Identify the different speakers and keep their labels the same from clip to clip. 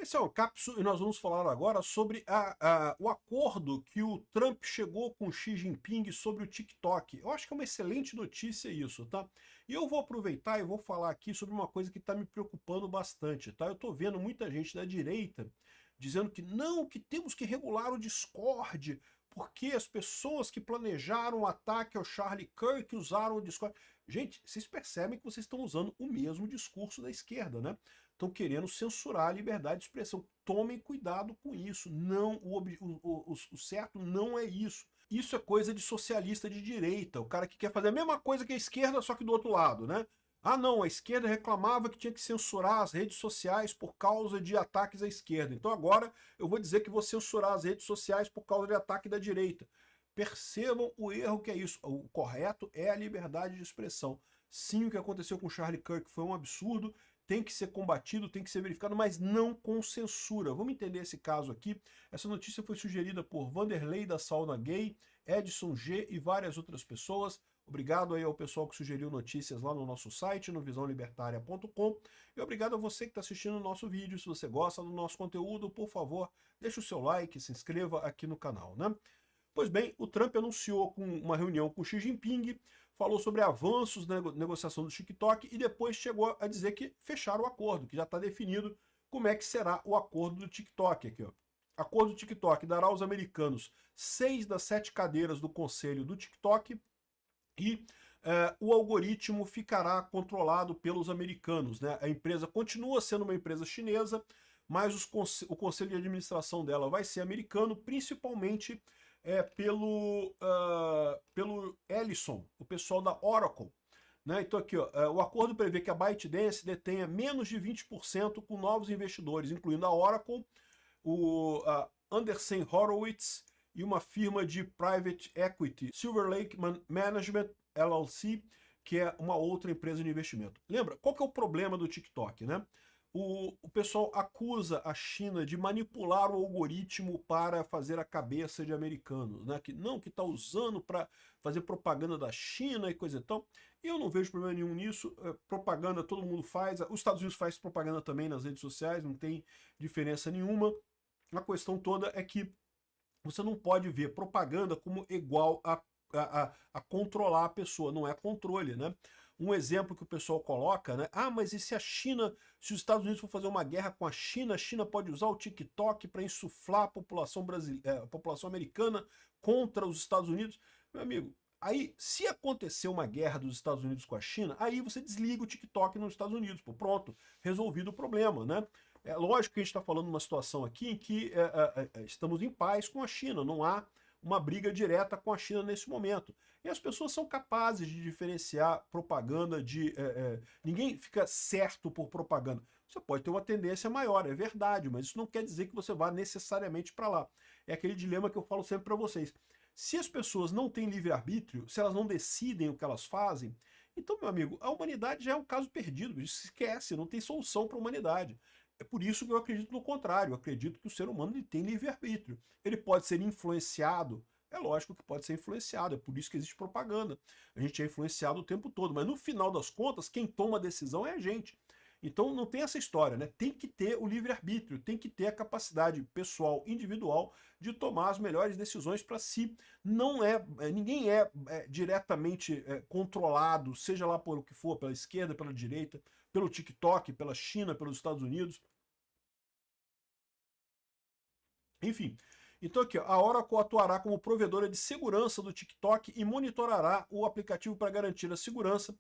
Speaker 1: Esse é um cápsula e nós vamos falar agora sobre o acordo que o Trump chegou com o Xi Jinping sobre o TikTok. Eu acho que é uma excelente notícia isso, tá? E eu vou aproveitar e vou falar aqui sobre uma coisa que está me preocupando bastante, tá? Eu estou vendo muita gente da direita dizendo que não, que temos que regular o Discord, porque as pessoas que planejaram o ataque ao Charlie Kirk usaram o Discord. Gente, vocês percebem que vocês estão usando o mesmo discurso da esquerda, né? Estão querendo censurar a liberdade de expressão. Tomem cuidado com isso. Não, o certo não é isso. Isso é coisa de socialista de direita, o cara que quer fazer a mesma coisa que a esquerda, só que do outro lado, né? Ah não, a esquerda reclamava que tinha que censurar as redes sociais por causa de ataques à esquerda. Então agora eu vou dizer que vou censurar as redes sociais por causa de ataque da direita. Percebam o erro que é isso. O correto é a liberdade de expressão. Sim, o que aconteceu com Charlie Kirk foi um absurdo, tem que ser combatido, tem que ser verificado, mas não com censura. Vamos entender esse caso aqui. Essa notícia foi sugerida por Vanderlei da Sauna Gay, Edson G e várias outras pessoas. Obrigado aí ao pessoal que sugeriu notícias lá no nosso site, no visãolibertaria.com. E obrigado a você que está assistindo o nosso vídeo. Se você gosta do nosso conteúdo, por favor, deixe o seu like, se inscreva aqui no canal, né? Pois bem, o Trump anunciou uma reunião com Xi Jinping, falou sobre avanços na negociação do TikTok e depois chegou a dizer que fecharam o acordo, que já está definido como é que será o acordo do TikTok aqui, ó. Acordo do TikTok dará aos americanos 6 das 7 cadeiras do conselho do TikTok e o algoritmo ficará controlado pelos americanos, né? A empresa continua sendo uma empresa chinesa, mas o conselho de administração dela vai ser americano, principalmente pelo Ellison, o pessoal da Oracle. Né? Então aqui, ó, o acordo prevê que a ByteDance detenha menos de 20% com novos investidores, incluindo a Oracle, o Andreessen Horowitz e uma firma de private equity, Silver Lake Management LLC, que é uma outra empresa de investimento. Lembra, qual que é o problema do TikTok, né? O pessoal acusa a China de manipular o algoritmo para fazer a cabeça de americanos, né? Que não, que está usando para fazer propaganda da China e coisa e tal. Eu não vejo problema nenhum nisso. Propaganda todo mundo faz. Os Estados Unidos faz propaganda também nas redes sociais, não tem diferença nenhuma. A questão toda é que você não pode ver propaganda como igual a controlar a pessoa, não é controle, né? Um exemplo que o pessoal coloca, né? Ah, mas e se a China, se os Estados Unidos for fazer uma guerra com a China pode usar o TikTok para insuflar a população brasileira, a população americana contra os Estados Unidos? Meu amigo, aí, se acontecer uma guerra dos Estados Unidos com a China, aí você desliga o TikTok nos Estados Unidos, pô, pronto, resolvido o problema, né? É lógico que a gente está falando de uma situação aqui em que estamos em paz com a China, não há uma briga direta com a China nesse momento. E as pessoas são capazes de diferenciar propaganda de... ninguém fica certo por propaganda. Você pode ter uma tendência maior, é verdade, mas isso não quer dizer que você vá necessariamente para lá. É aquele dilema que eu falo sempre para vocês. Se as pessoas não têm livre-arbítrio, se elas não decidem o que elas fazem, então, meu amigo, a humanidade já é um caso perdido, esquece, não tem solução para a humanidade. É por isso que eu acredito no contrário, eu acredito que o ser humano ele tem livre-arbítrio. Ele pode ser influenciado, é lógico que pode ser influenciado, é por isso que existe propaganda. A gente é influenciado o tempo todo, mas no final das contas, quem toma a decisão é a gente. Então não tem essa história, né? Tem que ter o livre-arbítrio, tem que ter a capacidade pessoal, individual, de tomar as melhores decisões para si. Não ninguém é diretamente controlado, seja lá por o que for, pela esquerda, pela direita, pelo TikTok, pela China, pelos Estados Unidos. Enfim, então aqui, ó, a Oracle atuará como provedora de segurança do TikTok e monitorará o aplicativo para garantir a segurança,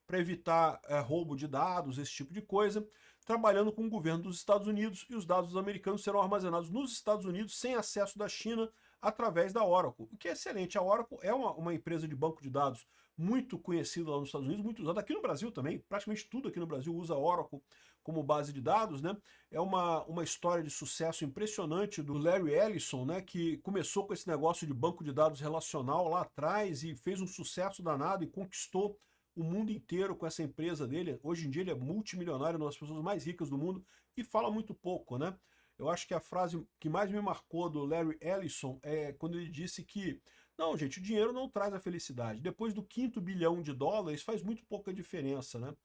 Speaker 1: para evitar roubo de dados, esse tipo de coisa, trabalhando com o governo dos Estados Unidos, e os dados dos americanos serão armazenados nos Estados Unidos sem acesso da China através da Oracle, o que é excelente. A Oracle é uma empresa de banco de dados muito conhecida lá nos Estados Unidos, muito usada aqui no Brasil também, praticamente tudo aqui no Brasil usa a Oracle como base de dados, né? É uma história de sucesso impressionante do Larry Ellison, né, que começou com esse negócio de banco de dados relacional lá atrás e fez um sucesso danado e conquistou o mundo inteiro com essa empresa dele. Hoje em dia ele é multimilionário, uma das pessoas mais ricas do mundo, e fala muito pouco, né? Eu acho que a frase que mais me marcou do Larry Ellison é quando ele disse que não, gente, o dinheiro não traz a felicidade. Depois do 5º bilhão de dólares faz muito pouca diferença, né?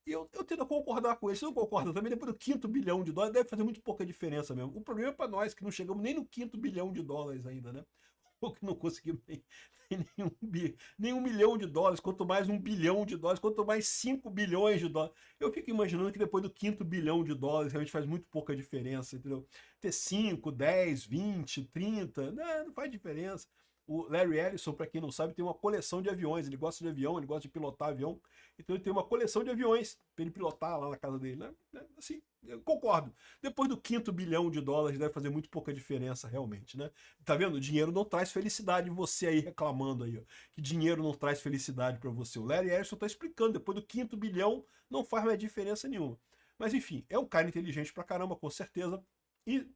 Speaker 1: E eu tento concordar com ele. Você não concorda também? Depois do quinto bilhão de dólares, deve fazer muito pouca diferença mesmo. O problema é para nós, que não chegamos nem no quinto bilhão de dólares ainda, né? Ou que não conseguimos nem 1 milhão de dólares, quanto mais 1 bilhão de dólares, quanto mais 5 bilhões de dólares. Eu fico imaginando que depois do quinto bilhão de dólares realmente faz muito pouca diferença, entendeu? Ter 5, 10, 20, 30, não faz diferença. O Larry Ellison, para quem não sabe, tem uma coleção de aviões. Ele gosta de avião, ele gosta de pilotar avião. Então ele tem uma coleção de aviões para ele pilotar lá na casa dele, né? Assim, eu concordo. Depois do quinto bilhão de dólares deve fazer muito pouca diferença realmente, né? Tá vendo? O dinheiro não traz felicidade. Você aí reclamando aí, ó, que dinheiro não traz felicidade para você. O Larry Ellison tá explicando. Depois do quinto bilhão não faz mais diferença nenhuma. Mas enfim, é um cara inteligente pra caramba, com certeza. E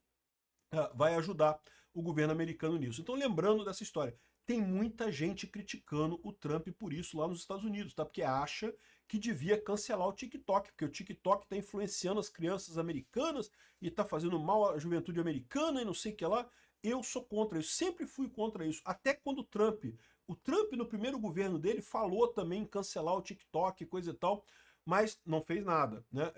Speaker 1: vai ajudar o governo americano nisso. Então, lembrando dessa história, tem muita gente criticando o Trump por isso lá nos Estados Unidos, tá? Porque acha que devia cancelar o TikTok, porque o TikTok está influenciando as crianças americanas e está fazendo mal à juventude americana e não sei o que lá. Eu sou contra isso, sempre fui contra isso. Até quando o Trump no primeiro governo dele falou também em cancelar o TikTok, coisa e tal, mas não fez nada, né?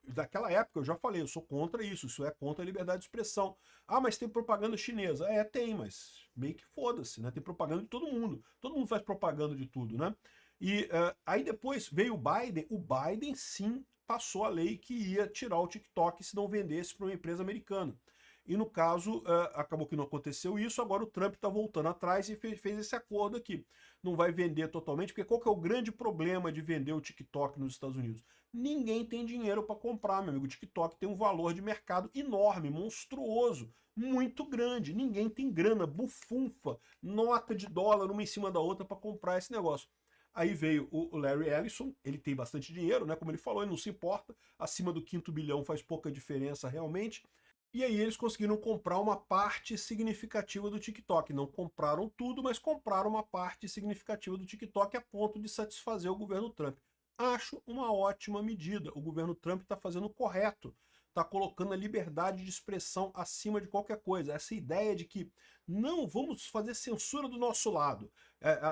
Speaker 1: Daquela época eu já falei, eu sou contra isso é contra a liberdade de expressão. Ah, mas tem propaganda chinesa. Tem, mas meio que foda-se, né? Tem propaganda de todo mundo faz propaganda de tudo, né? E aí depois veio o Biden sim passou a lei que ia tirar o TikTok se não vendesse para uma empresa americana. E no caso, acabou que não aconteceu isso, agora o Trump está voltando atrás e fez esse acordo aqui. Não vai vender totalmente, porque qual que é o grande problema de vender o TikTok nos Estados Unidos? Ninguém tem dinheiro para comprar, meu amigo. O TikTok tem um valor de mercado enorme, monstruoso, muito grande. Ninguém tem grana, bufunfa, nota de dólar uma em cima da outra para comprar esse negócio. Aí veio o Larry Ellison, ele tem bastante dinheiro, né? Como ele falou, ele não se importa, acima do quinto bilhão faz pouca diferença realmente. E aí eles conseguiram comprar uma parte significativa do TikTok. Não compraram tudo, mas compraram uma parte significativa do TikTok a ponto de satisfazer o governo Trump. Acho uma ótima medida. O governo Trump está fazendo o correto. Está colocando a liberdade de expressão acima de qualquer coisa. Essa ideia de que não vamos fazer censura do nosso lado.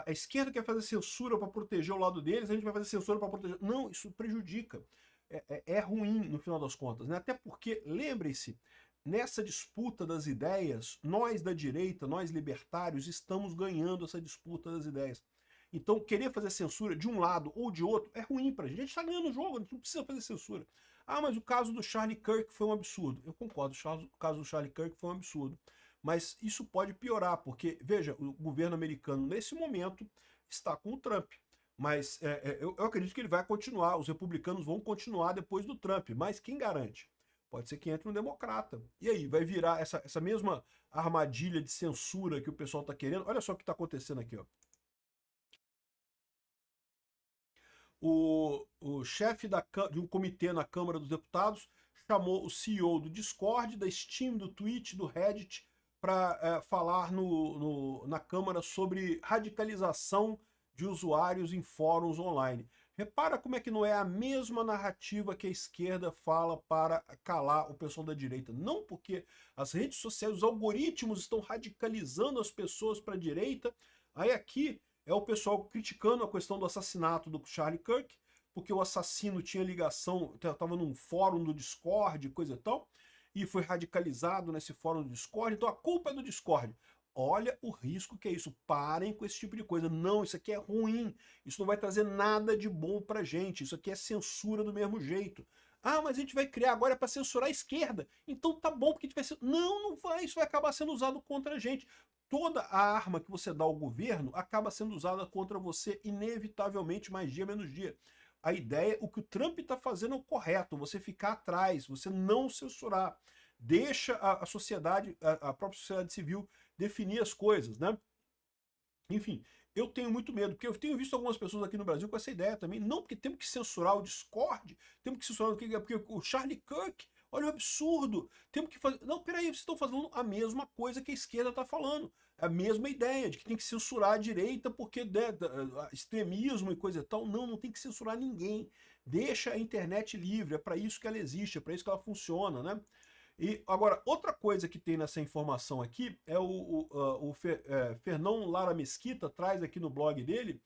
Speaker 1: A esquerda quer fazer censura para proteger o lado deles, a gente vai fazer censura para proteger. Não, isso prejudica. É ruim no final das contas, né? Até porque, lembrem-se, nessa disputa das ideias, nós da direita, nós libertários, estamos ganhando essa disputa das ideias. Então, querer fazer censura de um lado ou de outro é ruim pra gente. A gente está ganhando o jogo, a gente não precisa fazer censura. Ah, mas o caso do Charlie Kirk foi um absurdo. Eu concordo, o caso do Charlie Kirk foi um absurdo. Mas isso pode piorar, porque, veja, o governo americano, nesse momento, está com o Trump. Mas eu acredito que ele vai continuar, os republicanos vão continuar depois do Trump. Mas quem garante? Pode ser que entre um democrata. E aí, vai virar essa mesma armadilha de censura que o pessoal está querendo? Olha só o que está acontecendo aqui, ó. O chefe de um comitê na Câmara dos Deputados chamou o CEO do Discord, da Steam, do Twitch, do Reddit, para falar na Câmara sobre radicalização de usuários em fóruns online. Repara como é que não é a mesma narrativa que a esquerda fala para calar o pessoal da direita. Não porque as redes sociais, os algoritmos estão radicalizando as pessoas para a direita. Aí aqui é o pessoal criticando a questão do assassinato do Charlie Kirk, porque o assassino tinha ligação, estava num fórum do Discord, coisa e tal, e foi radicalizado nesse fórum do Discord, então a culpa é do Discord. Olha o risco que é isso. Parem com esse tipo de coisa. Não, isso aqui é ruim. Isso não vai trazer nada de bom pra gente. Isso aqui é censura do mesmo jeito. Ah, mas a gente vai criar agora para censurar a esquerda. Então tá bom, porque a gente vai ser... Não, não vai. Isso vai acabar sendo usado contra a gente. Toda a arma que você dá ao governo acaba sendo usada contra você, inevitavelmente, mais dia menos dia. A ideia, o que o Trump está fazendo é o correto, você ficar atrás, você não censurar. Deixa a sociedade, a própria sociedade civil, definir as coisas, né? Enfim, eu tenho muito medo, porque eu tenho visto algumas pessoas aqui no Brasil com essa ideia também. Não, porque temos que censurar o Discord, temos que censurar porque o Charlie Kirk, olha o absurdo, temos que fazer... Não, peraí, vocês estão fazendo a mesma coisa que a esquerda está falando. A mesma ideia de que tem que censurar a direita porque extremismo e coisa e tal. Não, não tem que censurar ninguém. Deixa a internet livre, é para isso que ela existe, é para isso que ela funciona, né? E agora, outra coisa que tem nessa informação aqui é o Fernão Lara Mesquita traz aqui no blog dele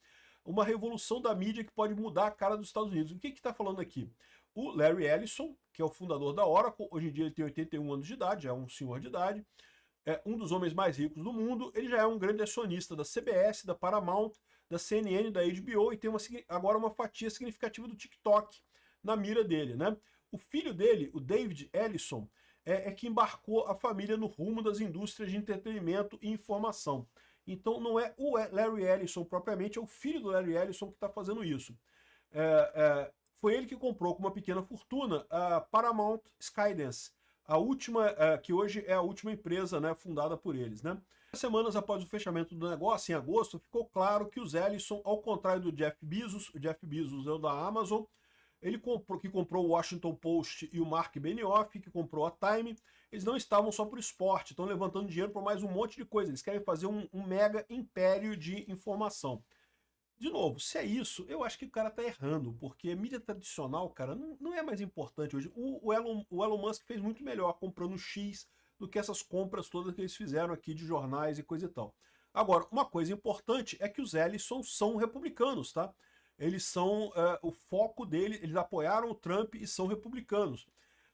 Speaker 1: uma revolução da mídia que pode mudar a cara dos Estados Unidos. O que está falando aqui? O Larry Ellison, que é o fundador da Oracle, hoje em dia ele tem 81 anos de idade, já é um senhor de idade, é um dos homens mais ricos do mundo, ele já é um grande acionista da CBS, da Paramount, da CNN, da HBO e tem agora uma fatia significativa do TikTok na mira dele, né? O filho dele, o David Ellison, é que embarcou a família no rumo das indústrias de entretenimento e informação. Então não é o Larry Ellison propriamente, é o filho do Larry Ellison que está fazendo isso. Foi ele que comprou com uma pequena fortuna a Paramount Skydance, a última, que hoje é a última empresa, né, fundada por eles, né? Semanas após o fechamento do negócio, em agosto, ficou claro que os Ellison, ao contrário do Jeff Bezos, o Jeff Bezos é o da Amazon, que comprou o Washington Post e o Mark Benioff, que comprou a Time, eles não estavam só para o esporte, estão levantando dinheiro para mais um monte de coisa, eles querem fazer um mega império de informação. De novo, se é isso, eu acho que o cara tá errando, porque mídia tradicional, cara, não é mais importante hoje. O Elon Musk fez muito melhor comprando X do que essas compras todas que eles fizeram aqui de jornais e coisa e tal. Agora, uma coisa importante é que os Ellison são republicanos, tá? Eles são, o foco dele, eles apoiaram o Trump e são republicanos.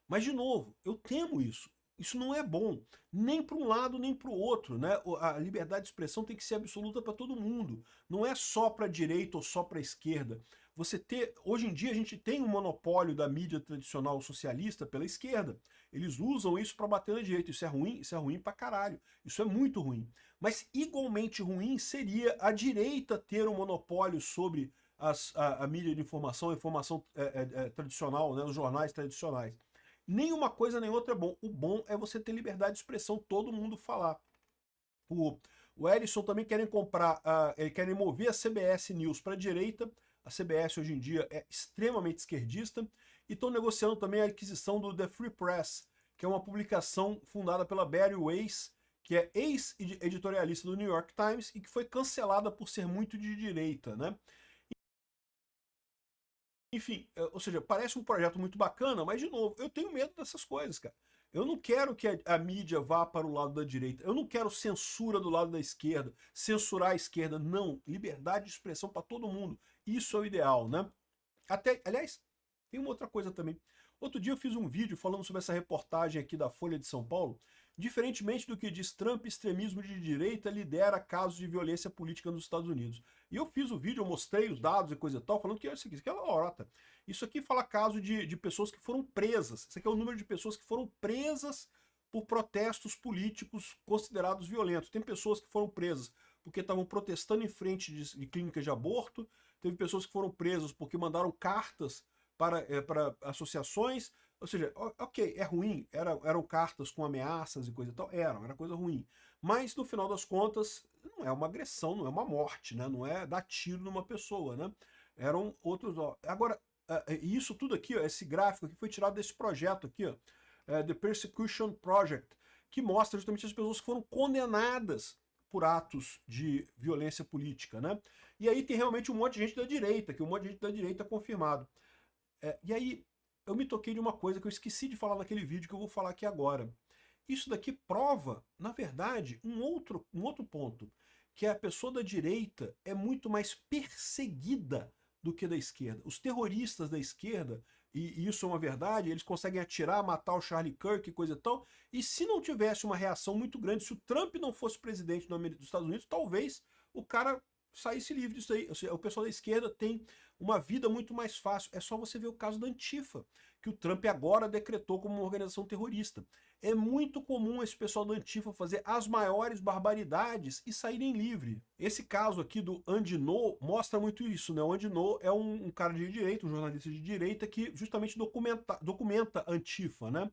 Speaker 1: Mas, de novo, eu temo isso. Isso não é bom, nem para um lado nem para o outro, né? A liberdade de expressão tem que ser absoluta para todo mundo. Não é só para a direita ou só para a esquerda. Hoje em dia a gente tem um monopólio da mídia tradicional socialista pela esquerda. Eles usam isso para bater na direita. Isso é ruim pra caralho. Isso é muito ruim. Mas igualmente ruim seria a direita ter um monopólio sobre a mídia de informação, a informação tradicional, né? Os jornais tradicionais. Nem uma coisa nem outra é bom. O bom é você ter liberdade de expressão, todo mundo falar. O Ellison também querem querem mover a CBS News para a direita. A CBS hoje em dia é extremamente esquerdista. E estão negociando também a aquisição do The Free Press, que é uma publicação fundada pela Barry Weiss, que é ex-editorialista do New York Times e que foi cancelada por ser muito de direita, né? Enfim, ou seja, parece um projeto muito bacana, mas, de novo, eu tenho medo dessas coisas, cara. Eu não quero que a mídia vá para o lado da direita. Eu não quero censura do lado da esquerda, censurar a esquerda. Não, liberdade de expressão para todo mundo. Isso é o ideal, né? Aliás, tem uma outra coisa também. Outro dia eu fiz um vídeo falando sobre essa reportagem aqui da Folha de São Paulo. Diferentemente do que diz Trump, extremismo de direita lidera casos de violência política nos Estados Unidos. E eu fiz o vídeo, eu mostrei os dados e coisa e tal, falando que isso aqui é lorota. Isso aqui fala caso de pessoas que foram presas. Isso aqui é o número de pessoas que foram presas por protestos políticos considerados violentos. Tem pessoas que foram presas porque estavam protestando em frente de clínicas de aborto, teve pessoas que foram presas porque mandaram cartas para associações. Ou seja, ok, é ruim, eram cartas com ameaças e coisa e tal, era coisa ruim. Mas, no final das contas, não é uma agressão, não é uma morte, né? Não é dar tiro numa pessoa, né? Eram outros... Agora, isso tudo aqui, esse gráfico aqui foi tirado desse projeto aqui, The Persecution Project, que mostra justamente as pessoas que foram condenadas por atos de violência política, né? E aí tem realmente um monte de gente da direita, que um monte de gente da direita confirmado. E aí, eu me toquei de uma coisa que eu esqueci de falar naquele vídeo que eu vou falar aqui agora. Isso daqui prova, na verdade, um outro ponto, que a pessoa da direita é muito mais perseguida do que da esquerda. Os terroristas da esquerda, e isso é uma verdade, eles conseguem atirar, matar o Charlie Kirk e coisa e tal, e se não tivesse uma reação muito grande, se o Trump não fosse presidente dos Estados Unidos, talvez o cara saísse livre disso aí. Ou seja, o pessoal da esquerda tem uma vida muito mais fácil. É só você ver o caso da Antifa, que o Trump agora decretou como uma organização terrorista. É muito comum esse pessoal da Antifa fazer as maiores barbaridades e saírem livre. Esse caso aqui do Andy Ngo mostra muito isso, né? O Andy Ngo é um cara de direita, um jornalista de direita que justamente documenta Antifa, né?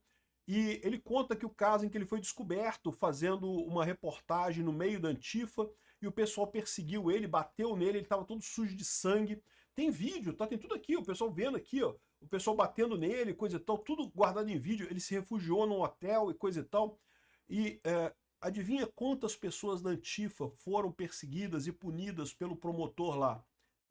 Speaker 1: E ele conta que o caso em que ele foi descoberto fazendo uma reportagem no meio da Antifa e o pessoal perseguiu ele, bateu nele, ele estava todo sujo de sangue. Tem vídeo, tá? Tem tudo aqui, o pessoal vendo aqui, ó. O pessoal batendo nele, coisa e tal, tudo guardado em vídeo. Ele se refugiou num hotel e coisa e tal. E adivinha quantas pessoas da Antifa foram perseguidas e punidas pelo promotor lá?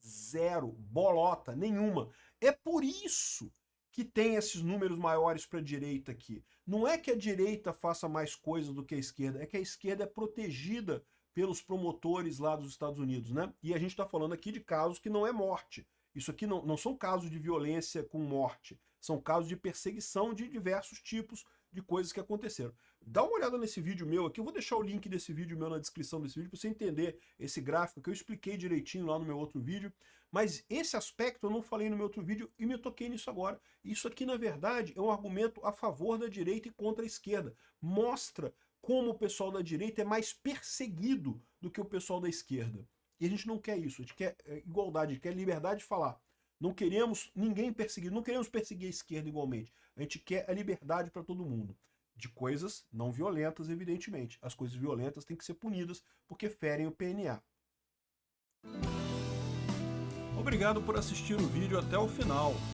Speaker 1: 0, bolota, nenhuma. É por isso que tem esses números maiores para a direita aqui. Não é que a direita faça mais coisas do que a esquerda, é que a esquerda é protegida pelos promotores lá dos Estados Unidos, né? E a gente está falando aqui de casos que não é morte. Isso aqui não são casos de violência com morte, são casos de perseguição de diversos tipos de coisas que aconteceram. Dá uma olhada nesse vídeo meu aqui, eu vou deixar o link desse vídeo meu na descrição desse vídeo para você entender esse gráfico que eu expliquei direitinho lá no meu outro vídeo, mas esse aspecto eu não falei no meu outro vídeo e me toquei nisso agora. Isso aqui, na verdade, é um argumento a favor da direita e contra a esquerda. Mostra como o pessoal da direita é mais perseguido do que o pessoal da esquerda. E a gente não quer isso, a gente quer igualdade, a gente quer liberdade de falar. Não queremos ninguém perseguido, não queremos perseguir a esquerda igualmente. A gente quer a liberdade para todo mundo. De coisas não violentas, evidentemente. As coisas violentas têm que ser punidas porque ferem o PNA. Obrigado por assistir o vídeo até o final.